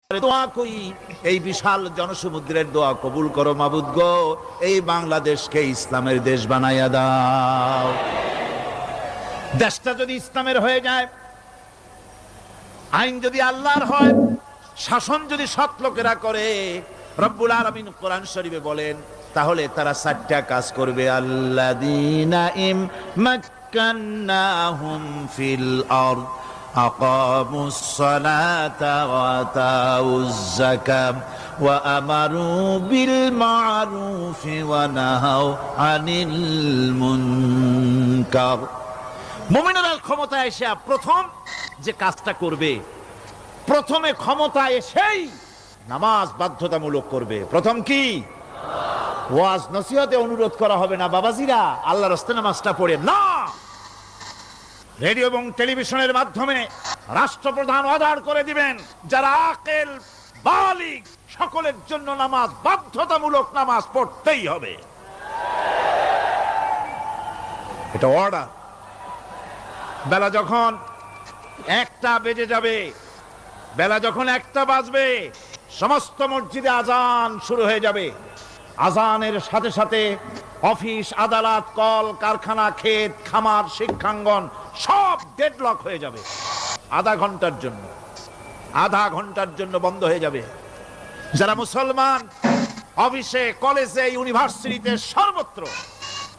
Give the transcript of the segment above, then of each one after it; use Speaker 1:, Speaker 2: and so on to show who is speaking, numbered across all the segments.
Speaker 1: দোয়া করি, এই বিশাল জনসমুদ্রের দোয়া কবুল করো মাবুদ গো, এই বাংলাদেশকে ইসলামের দেশ বানাইয়া দাও। দেশটা যদি ইসলামের হয়ে যায়, আইন যদি আল্লাহর হয়, শাসন যদি সৎ লোকেরা করে, রব্বুল আলামিন কোরআন শরীফে বলেন, তাহলে তারা 4টা কাজ করবে। আল্লাযীনা মাক্কান্নাহুম ফিল আরদ আকামুস সালাতা ওয়া আতাউজ যাকাত ওয়া আমারু বিল মা'রুফি ওয়া নাহাউ আনিল মুনকার। মুমিনেরা ক্ষমতায় এসে প্রথম যে কাজটা করবে, প্রথমে ক্ষমতায় এসেই নামাজ বাধ্যতামূলক করবে। প্রথম কি? ওয়াজ নসিহতে অনুরোধ করা হবে না, বাবাজিরা আল্লাহর রাস্তায় নামাজটা পড়ে না। রেডিও এবং টেলিভিশনের মাধ্যমে রাষ্ট্রপ্রধান অর্ডার করে দিবেন, যারা আকেল বালিগ সকলের জন্য নামাজ বাধ্যতামূলক, নামাজ পড়তেই হবে, এটা অর্ডার। বেলা যখন 1টা বেজে যাবে, বেলা যখন 1টা বাজবে, সমস্ত মসজিদে আজান শুরু হয়ে যাবে। আজানের সাথে সাথে অফিস, আদালত, কল কারখানা, ক্ষেত খামার, শিক্ষাঙ্গন সব ডেডলক হয়ে যাবে। আধা ঘন্টার জন্য বন্ধ হয়ে যাবে। যারা মুসলমান অফিসে, কলেজে, ইউনিভার্সিটিতে, সর্বত্র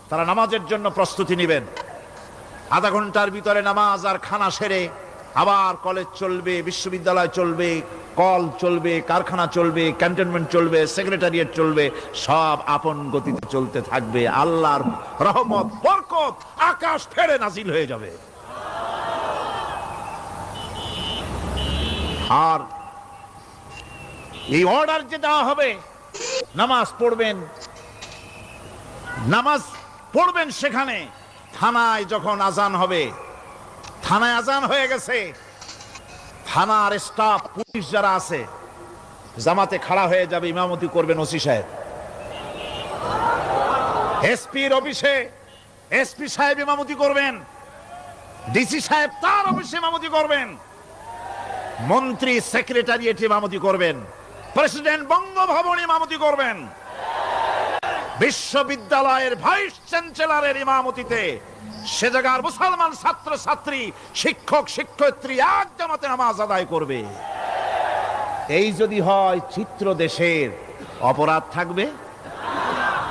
Speaker 1: তারা নামাজের জন্য প্রস্তুতি নেবেন। আধা ঘন্টার ভিতরে নামাজ আর খানা সেরে আবার কলেজ চলবে, বিশ্ববিদ্যালয় চলবে, কল চলবে, কারখানা চলবে, ক্যান্টনমেন্ট চলবে, সেক্রেটারিয়েট চলবে, সব আপন গতিতে চলতে থাকবে। আল্লাহর রহমত, বরকত আকাশ ফেড়ে নাজিল হয়ে যাবে। আর এই অর্ডার যে দেওয়া হবে, নামাজ পড়বেন সেখানে। থানায় যখন আজান হবে, থানায় আজান হয়ে গেছে, থানার স্টাফ, পুলিশ যারা আছে, জামাতে খাড়া হয়ে যাবে, ইমামতি করবেন ওসি সাহেব। এসপির অফিসে এসপি সাহেব ইমামতি করবেন, ডিসি সাহেব তার অফিসে ইমামতি করবেন, মন্ত্রী সেক্রেটারিয়েট ইমামতি করবেন, প্রেসিডেন্ট বঙ্গভবনে ইমামতি করবেন, বিশ্ববিদ্যালয়ের ভাইস চ্যান্সেলরের ইমামতিতে সে জায়গার মুসলমান ছাত্র ছাত্রী, শিক্ষক শিক্ষয়িত্রী এক জামাতে নামাজ আদায় করবে। এই যদি হয় চিত্র দেশের, অপরাধ থাকবে?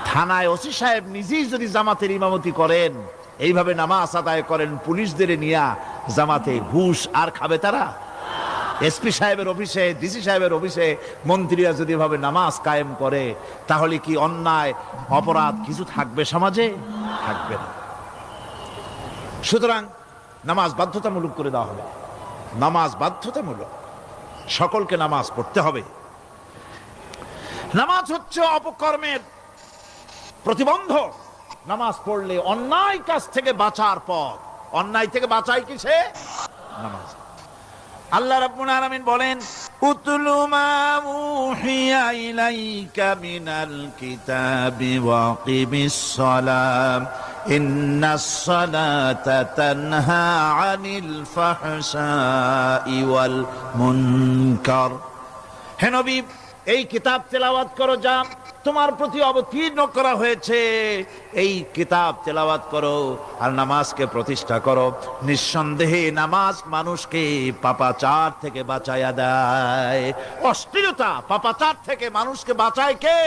Speaker 1: থানায় ওসি সাহেব নিজেই যদি জামাতের ইমামতি করেন, এইভাবে নামাজ আদায় করেন পুলিশদের নিয়ে জামাতে, ঘুষ আর খাবে তারা? এসপি সাহেবের অফিসে, ডিসি সাহেবের অফিসে মন্ত্রীরা যদি এভাবে নামাজ কায়েম করে, তাহলে কি অন্যায় অপরাধ কিছু থাকবে সমাজে? থাকবে না। সুতরাং নামাজ বাধ্যতামূলক করে দেওয়া হবে। নামাজ বাধ্যতামূলক, সকলকে নামাজ পড়তে হবে। নামাজ হচ্ছে অপকর্মের প্রতিবন্ধক। নামাজ পড়লে অন্যায় কাজ থেকে বাঁচার পথ। অন্যায় থেকে বাঁচাই কিসে? নামাজ। আল্লাহ রাব্বুল আলামিন বলেন, উতলু মা উহিয়া ইলাইকা মিনাল কিতাবি ওয়া আকিমিস সালাম ইন্নাস সালাতা তানহা আনিল ফাহশাই ওয়াল মুনকার। হে নবী, এই কিতাব তেলাওয়াত করো, যা তোমার প্রতি অবতীর্ণ করা হয়েছে, এই কিতাব তেলাওয়াত করো আর নামাজকে প্রতিষ্ঠা করো। নিঃসন্দেহে নামাজ মানুষকে পাপাচার থেকে বাঁচায়া দেয়। অশ্লীলতা, পাপাচার থেকে মানুষকে বাঁচায় কে?